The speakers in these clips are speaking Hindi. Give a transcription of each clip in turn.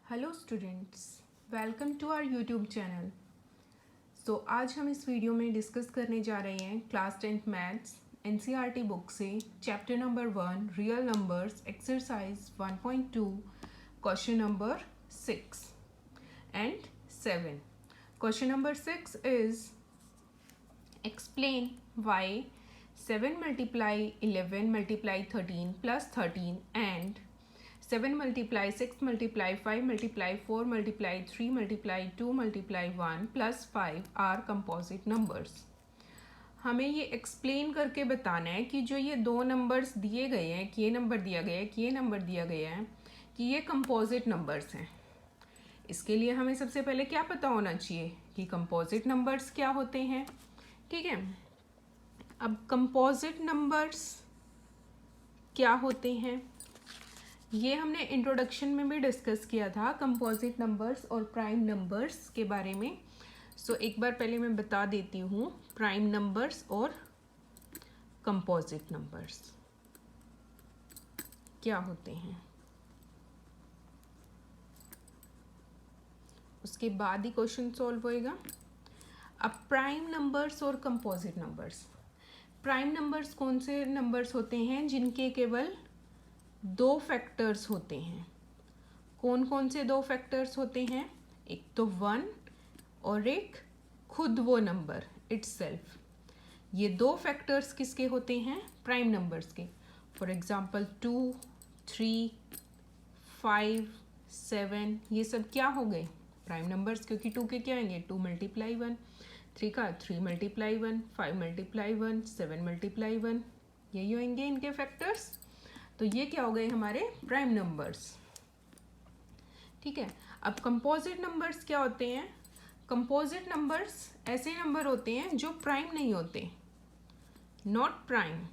Hello students, welcome to our YouTube channel. आज हम इस वीडियो में डिस्कस करने जा रहे हैं class 10th maths NCERT book से chapter number 1 real numbers exercise 1.2 question number 6 and 7। Question number 6 is explain why 7 multiply 11 multiply 13 plus 13 and 7 multiply 6 multiply 5 multiply 4 multiply 3 multiply 2 multiply 1 plus 5 are composite numbers। हमें ये एक्सप्लेन करके बताना है कि जो ये दो नंबर्स दिए गए हैं, कि ये नंबर दिया गया है, कि ये नंबर दिया गया है, कि ये कंपोजिट नंबर्स हैं। इसके लिए हमें सबसे पहले क्या पता होना चाहिए कि कंपोजिट नंबर्स क्या होते हैं। ठीक है, अब कंपोजिट नंबर्स क्या होते हैं ये हमने इंट्रोडक्शन में भी डिस्कस किया था, कंपोजिट नंबर्स और प्राइम नंबर्स के बारे में। एक बार पहले मैं बता देती हूँ प्राइम नंबर्स और कंपोजिट नंबर्स क्या होते हैं, उसके बाद ही क्वेश्चन सॉल्व होएगा। अब प्राइम नंबर्स और कंपोजिट नंबर्स। प्राइम नंबर्स कौन से नंबर्स होते हैं जिनके केवल दो फैक्टर्स होते हैं। कौन कौन से दो फैक्टर्स होते हैं? एक तो 1 और एक खुद वो नंबर इटसेल्फ। ये दो फैक्टर्स किसके होते हैं? प्राइम नंबर्स के। फॉर एग्जांपल 2, 3, 5, 7 ये सब क्या हो गए? प्राइम नंबर्स, क्योंकि 2 के क्या आएंगे? 2 मल्टीप्लाई 1, 3 का 3 मल्टीप्लाई 1, 5 मल्टीप्लाई 1, 7 मल्टीप्लाई 1, यही होंगे इनके फैक्टर्स। तो ये क्या हो गए? हमारे प्राइम नंबर्स। ठीक है, अब कंपोजिट नंबर्स क्या होते हैं? कंपोजिट नंबर्स ऐसे नंबर होते हैं जो प्राइम नहीं होते, नॉट प्राइम,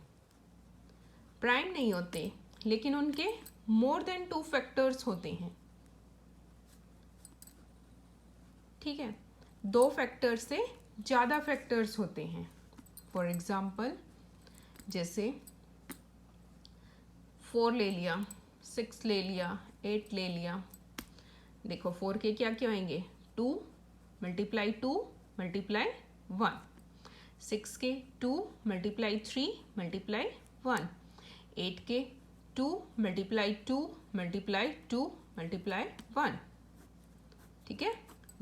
प्राइम नहीं होते, लेकिन उनके मोर देन 2 फैक्टर्स होते हैं। ठीक है, 2 फैक्टर से ज़्यादा फैक्टर्स होते हैं। फॉर एग्जाम्पल जैसे 4 ले लिया, 6 ले लिया, 8 ले लिया। देखो 4 के क्या क्या आएंगे? 2 मल्टीप्लाई 2 मल्टीप्लाई 1। 6 के 2 मल्टीप्लाई 3 मल्टीप्लाई 1। 8 के 2 मल्टीप्लाई 2 मल्टीप्लाई 2 मल्टीप्लाई 1। ठीक है,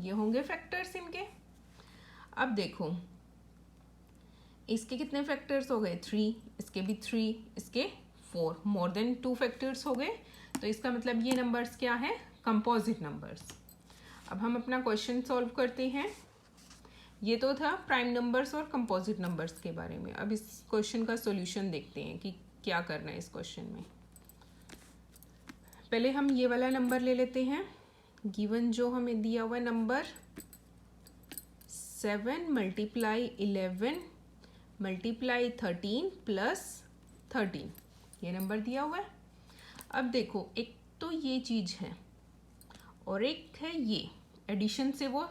ये होंगे फैक्टर्स इनके। अब देखो इसके कितने फैक्टर्स हो गए? 3, इसके भी 3, इसके 4, मोर देन 2 फैक्टर्स हो गए। तो इसका मतलब ये नंबर्स क्या है? Composite numbers. अब हम अपना क्वेश्चन सॉल्व करते हैं। ये तो था प्राइम नंबर्स और कंपोजिट नंबर्स के बारे में। अब इस क्वेश्चन का सॉल्यूशन देखते हैं कि क्या करना है इस क्वेश्चन में। पहले हम ये वाला नंबर ले लेते हैं। गिवन जो हमें दिया हुआ नंबर 7 मल्टीप्लाई 11 मल्टीप्लाई 13 प्लस 13, ये नंबर दिया हुआ है। अब देखो एक तो ये चीज़ है और एक है ये, एडिशन से वो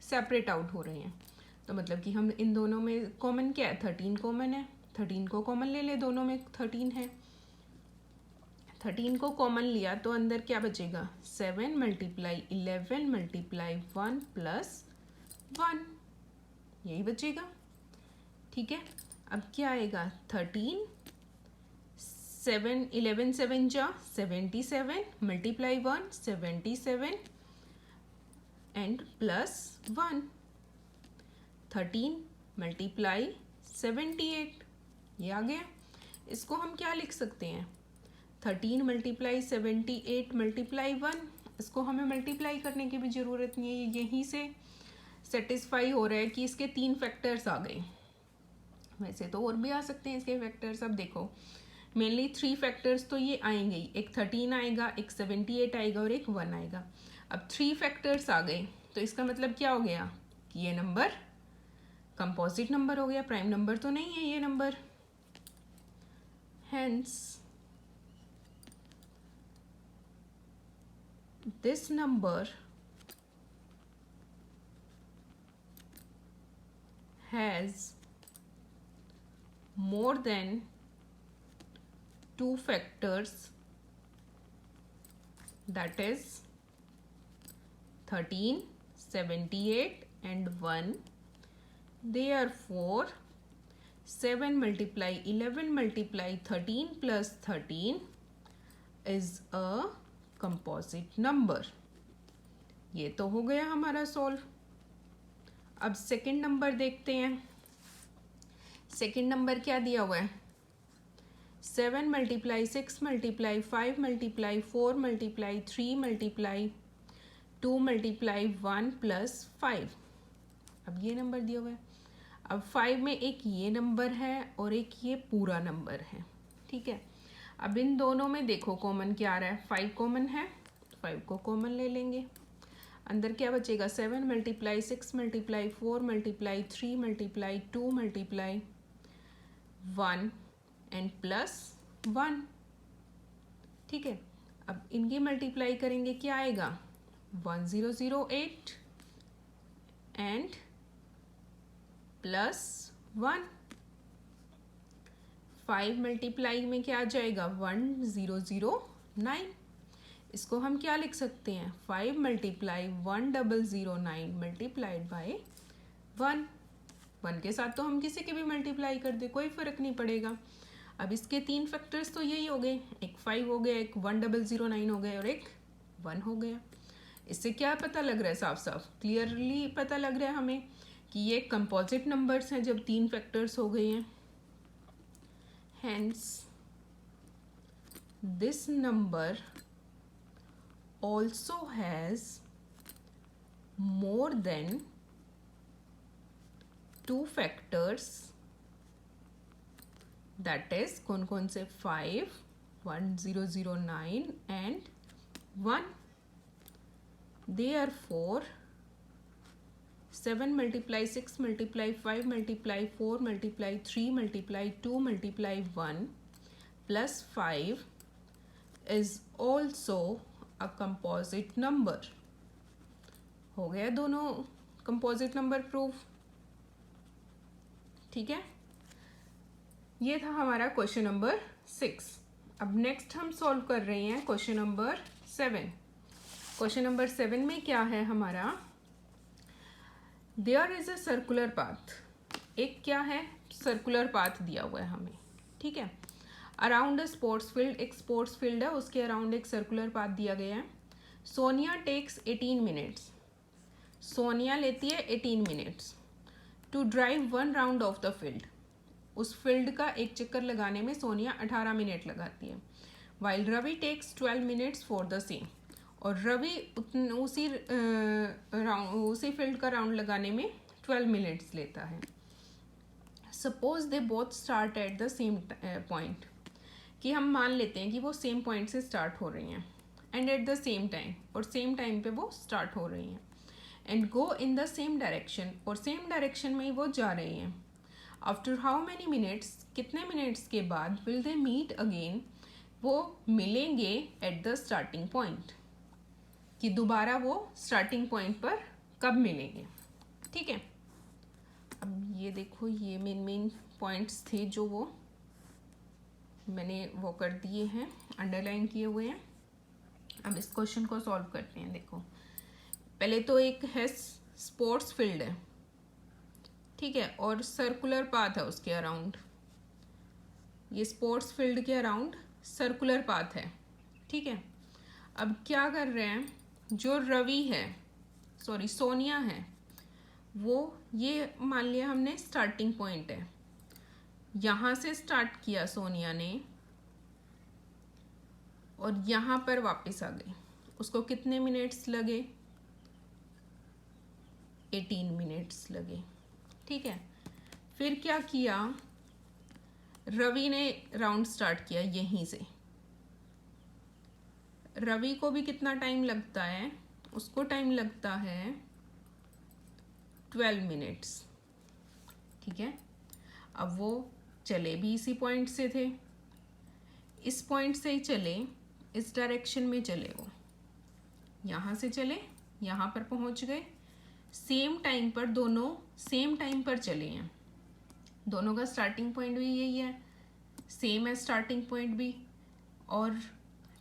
सेपरेट आउट हो रहे हैं। तो मतलब कि हम इन दोनों में कॉमन क्या है? 13 कॉमन है। 13 को कॉमन ले ले, दोनों में 13 है। 13 को कॉमन लिया तो अंदर क्या बचेगा? 7 मल्टीप्लाई 11 मल्टीप्लाई 1 प्लस 1, यही बचेगा। ठीक है, अब क्या आएगा? 13 7 11 7 जा 77 मल्टीप्लाई 1 77 एंड प्लस 1। 13 मल्टीप्लाई 78, ये आ गया। इसको हम क्या लिख सकते हैं? 13 मल्टीप्लाई 78 मल्टीप्लाई 1। इसको हमें मल्टीप्लाई करने की भी ज़रूरत नहीं है, यहीं से सेटिस्फाई हो रहा है कि इसके 3 फैक्टर्स आ गए। वैसे तो और भी आ सकते हैं इसके फैक्टर्स। अब देखो मेनली 3 फैक्टर्स तो ये आएंगे ही, एक 13 आएगा, एक 78 आएगा और एक 1 आएगा। अब 3 फैक्टर्स आ गए तो इसका मतलब क्या हो गया कि ये नंबर कंपोजिट नंबर हो गया, प्राइम नंबर तो नहीं है ये number. Hence this number has more than 2 factors, that is 13, 78 and 1. Therefore 7 multiply 11 multiply 13 plus 13 is a composite number. ये तो हो गया हमारा सॉल्व. अब सेकंड नंबर देखते हैं. सेकंड नंबर क्या दिया हुआ है? 7 multiply 6 multiply 5 multiply 4 multiply 3 multiply 2 multiply 1 plus 5. अब ये नंबर दिया हुआ है. अब 5 में एक ये नंबर है और एक ये पूरा नंबर है. ठीक है. अब इन दोनों में देखो कॉमन क्या आ रहा है. 5 कॉमन है, 5 को कॉमन ले लेंगे. अंदर क्या बचेगा? 7 multiply 6 multiply 4 multiply 3 multiply 2 multiply 1 and plus 1. ठीक है. अब इनकी मल्टीप्लाई करेंगे, क्या आएगा? 1008 एंड प्लस 1. 5 मल्टीप्लाई में क्या आ जाएगा? 1009. इसको हम क्या लिख सकते हैं? 5 मल्टीप्लाई 1009 मल्टीप्लाइड बाय 1. 1 के साथ तो हम किसी के भी मल्टीप्लाई कर दे, कोई फ़र्क नहीं पड़ेगा. अब इसके 3 फैक्टर्स तो यही हो गए. एक 5 हो गया, एक 1009 हो गया और एक 1 हो गया. इससे क्या पता लग रहा है? साफ साफ क्लियरली पता लग रहा है हमें कि ये कंपोजिट नंबर्स हैं जब 3 फैक्टर्स हो गए हैं. Hence, this number also has more than 2 factors, that is कौन से? 5, 1009 and 1. Therefore 7 multiply 6 multiply 5 multiply 4 multiply 3 multiply 2 multiply 1 plus 5 is also a composite number. हो गया दोनों composite number proof. ठीक है. ये था हमारा क्वेश्चन नंबर 6. अब नेक्स्ट हम सॉल्व कर रहे हैं क्वेश्चन नंबर 7. क्वेश्चन नंबर 7 में क्या है हमारा? There is a circular path. एक क्या है? सर्कुलर पाथ दिया हुआ है हमें. ठीक है. अराउंड अ स्पोर्ट्स फील्ड, एक स्पोर्ट्स फील्ड है, उसके अराउंड एक सर्कुलर पाथ दिया गया है. Sonia takes 18 minutes. सोनिया लेती है 18 minutes to drive 1 round of the field. उस फील्ड का एक चक्कर लगाने में सोनिया 18 मिनट लगाती है. While Ravi takes 12 minutes for the same. और रवि उसी फील्ड का राउंड लगाने में 12 मिनट्स लेता है. Suppose they both start at the same point. कि हम मान लेते हैं कि वो सेम पॉइंट से स्टार्ट हो रही हैं and at the same time, और सेम टाइम पे वो स्टार्ट हो रही हैं. And go in the same direction, और सेम डायरेक्शन में ही वो जा रही हैं. आफ्टर हाउ मैनी मिनट्स, कितने मिनट्स के बाद विल दे मीट अगेन, वो मिलेंगे एट द स्टार्टिंग पॉइंट. कि दोबारा वो स्टार्टिंग पॉइंट पर कब मिलेंगे. ठीक है. अब ये देखो, ये मेन पॉइंट्स थे जो वो मैंने वो कर दिए हैं, अंडरलाइन किए हुए हैं. अब इस क्वेश्चन को सॉल्व करते हैं. देखो, पहले तो एक है स्पोर्ट्स फील्ड है. ठीक है. और सर्कुलर पाथ है उसके अराउंड. ये स्पोर्ट्स फील्ड के अराउंड सर्कुलर पाथ है. ठीक है. अब क्या कर रहे हैं, जो रवि है, सॉरी सोनिया है, वो ये मान लिया हमने स्टार्टिंग पॉइंट है. यहाँ से स्टार्ट किया सोनिया ने और यहाँ पर वापस आ गई. उसको कितने मिनट्स लगे? 18 मिनट्स लगे. ठीक है. फिर क्या किया, रवि ने राउंड स्टार्ट किया यहीं से. रवि को भी कितना टाइम लगता है? उसको टाइम लगता है 12 मिनट्स. ठीक है. अब वो चले भी इसी पॉइंट से थे, इस पॉइंट से ही चले, इस डायरेक्शन में चले. वो यहाँ से चले, यहाँ पर पहुँच गए. सेम टाइम पर दोनों सेम टाइम पर चले हैं. दोनों का स्टार्टिंग पॉइंट भी यही है, सेम है स्टार्टिंग पॉइंट भी, और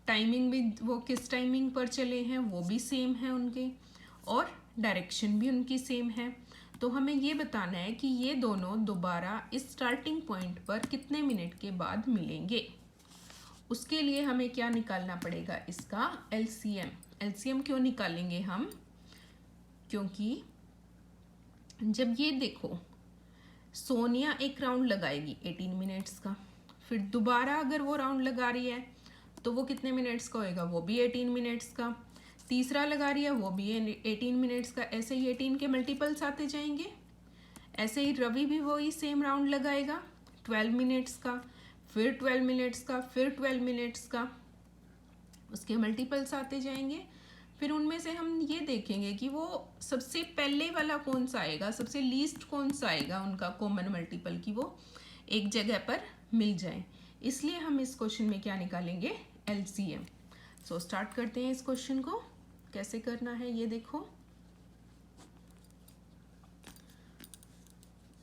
टाइमिंग भी वो किस टाइमिंग पर चले हैं वो भी सेम है उनके. और डायरेक्शन भी उनकी सेम है। तो हमें ये बताना है कि ये दोनों दोबारा इस स्टार्टिंग पॉइंट पर कितने मिनट के बाद मिलेंगे। उसके लिए हमें क्या निकालना पड़ेगा, इसका एलसीएम। एलसीएम क्यों निकालेंगे हम, क्योंकि जब ये देखो सोनिया एक राउंड लगाएगी 18 मिनट्स का, फिर दोबारा अगर वो राउंड लगा रही है तो वो कितने मिनट्स का होएगा, वो भी 18 मिनट्स का। तीसरा लगा रही है वो भी 18 मिनट्स का। ऐसे ही 18 के मल्टीपल्स आते जाएंगे। ऐसे ही रवि भी वही सेम राउंड लगाएगा 12 मिनट्स का, फिर 12 मिनट्स का, फिर 12 मिनट्स का, उसके मल्टीपल्स आते जाएंगे। फिर उनमें से हम ये देखेंगे कि वो सबसे पहले वाला कौन सा आएगा, सबसे लीस्ट कौन सा आएगा उनका कॉमन मल्टीपल, की वो एक जगह पर मिल जाए। इसलिए हम इस क्वेश्चन में क्या निकालेंगे, एलसीएम। सो स्टार्ट करते हैं इस क्वेश्चन को। कैसे करना है ये देखो।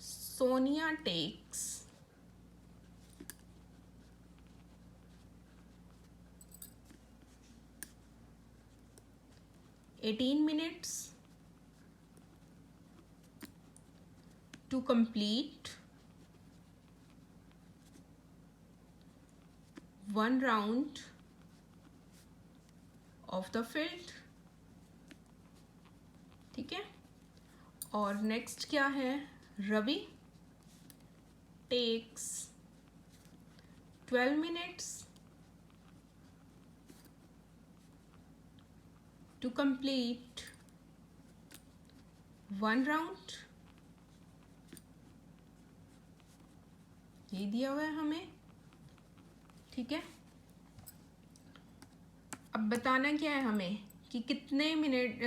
Sonia takes 18 minutes to complete one round of the field। ठीक है। और नेक्स्ट क्या है, Ravi takes 12 minutes to complete one round। ये दिया हुआ है हमें। ठीक है। अब बताना क्या है हमें कि कितने मिनट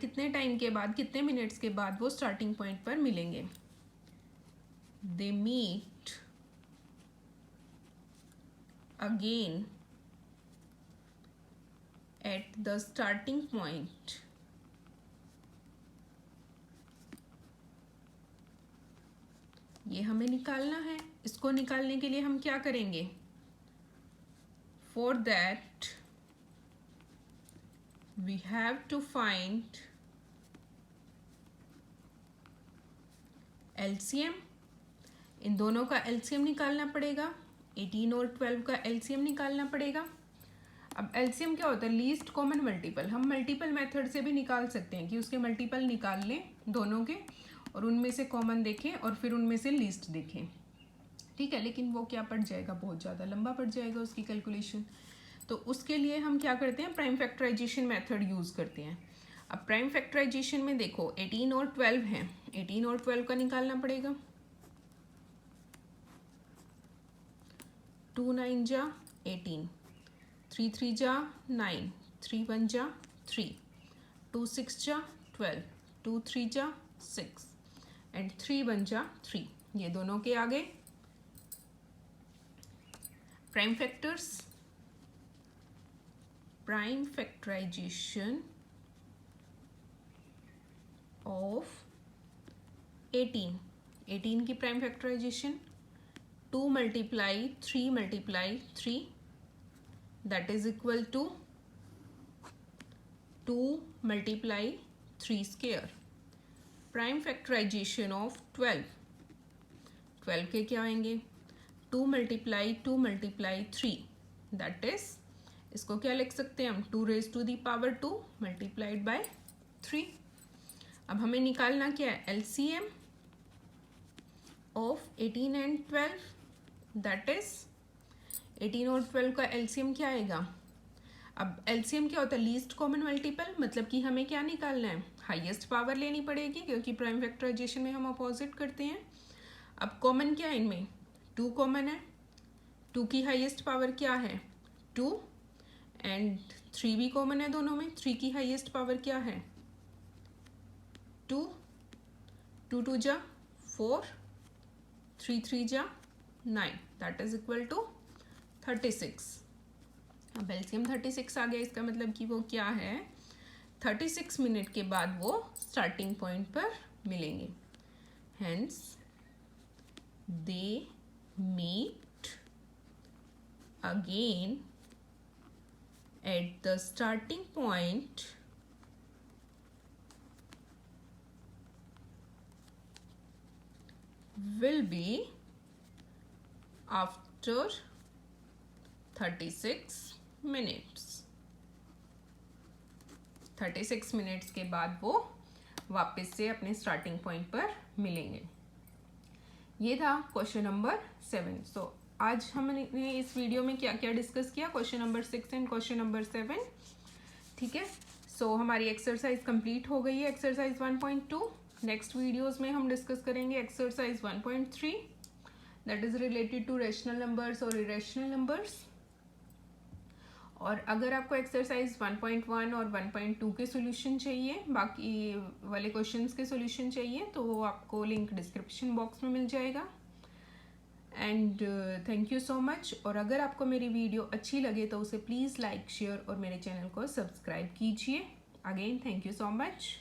कितने टाइम के बाद, कितने मिनट्स के बाद वो स्टार्टिंग पॉइंट पर मिलेंगे। They meet again at the starting point ये हमें निकालना है। इसको निकालने के लिए हम क्या करेंगे, for that we have to find LCM। इन दोनों का LCM निकालना पड़ेगा, 18 और 12 का LCM निकालना पड़ेगा। अब LCM क्या होता है, लीस्ट कॉमन मल्टीपल। हम मल्टीपल मेथड से भी निकाल सकते हैं कि उसके मल्टीपल निकाल लें दोनों के और उनमें से कॉमन देखें और फिर उनमें से लीस्ट देखें। ठीक है, लेकिन वो क्या पड़ जाएगा, बहुत ज़्यादा लंबा पड़ जाएगा उसकी कैलकुलेशन। तो उसके लिए हम क्या करते हैं, प्राइम फैक्टराइजेशन मेथड यूज़ करते हैं। अब प्राइम फैक्टराइजेशन में देखो 18 और 12 हैं, 18 और 12 का निकालना पड़ेगा। 2 9 जा 18, 3 3 जा 9, 3 1 जा 3, 2 6 जा 12, 2 3 जा 6 एंड 3 1 जा 3। ये दोनों के आगे prime factors. Prime factorization of 18 की prime factorization 2 multiply 3 multiply 3 that is equal to 2 multiply 3 square. Prime factorization of 12 के क्या आएंगे, 2 मल्टीप्लाई 2 मल्टीप्लाई 3 दैट इज, इसको क्या लिख सकते हैं हम, 2 raised to the power 2 multiplied by 3। अब हमें निकालना क्या है, LCM of 18 and 12 that is 18 और 12 का LCM क्या आएगा। अब LCM क्या होता है, लीस्ट कॉमन मल्टीपल, मतलब कि हमें क्या निकालना है, हाईएस्ट पावर लेनी पड़ेगी क्योंकि प्राइम फैक्टराइजेशन में हम अपोजिट करते हैं। अब कॉमन क्या है इनमें, 2 कॉमन है, 2 की हाईएस्ट पावर क्या है 2 एंड 3 भी कॉमन है दोनों में, 3 की हाईएस्ट पावर क्या है 2, 2 2 जा 4, 3 3 जा 9 दैट इज इक्वल टू 36। अब एलसीएम 36 आ गया, इसका मतलब कि वो क्या है, 36 मिनट के बाद वो स्टार्टिंग पॉइंट पर मिलेंगे। Hence they meet again at the starting point will be after 36 minutes. 36 minutes के बाद वो वापस से अपने स्टार्टिंग पॉइंट पर मिलेंगे। ये था क्वेश्चन नंबर 7। सो आज हमने इस वीडियो में क्या क्या डिस्कस किया, question number 6 and question number 7। ठीक है, सो हमारी एक्सरसाइज कंप्लीट हो गई है, एक्सरसाइज 1.2। नेक्स्ट वीडियोस में हम डिस्कस करेंगे exercise 1.3, that is related to rational numbers और इरेशनल नंबर्स। और अगर आपको एक्सरसाइज 1.1 और 1.2 के सॉल्यूशन चाहिए, बाकी वाले क्वेश्चंस के सॉल्यूशन चाहिए, तो आपको लिंक डिस्क्रिप्शन बॉक्स में मिल जाएगा। And thank you so much. और अगर आपको मेरी वीडियो अच्छी लगे तो उसे प्लीज़ लाइक, शेयर और मेरे चैनल को सब्सक्राइब कीजिए। Again thank you so much.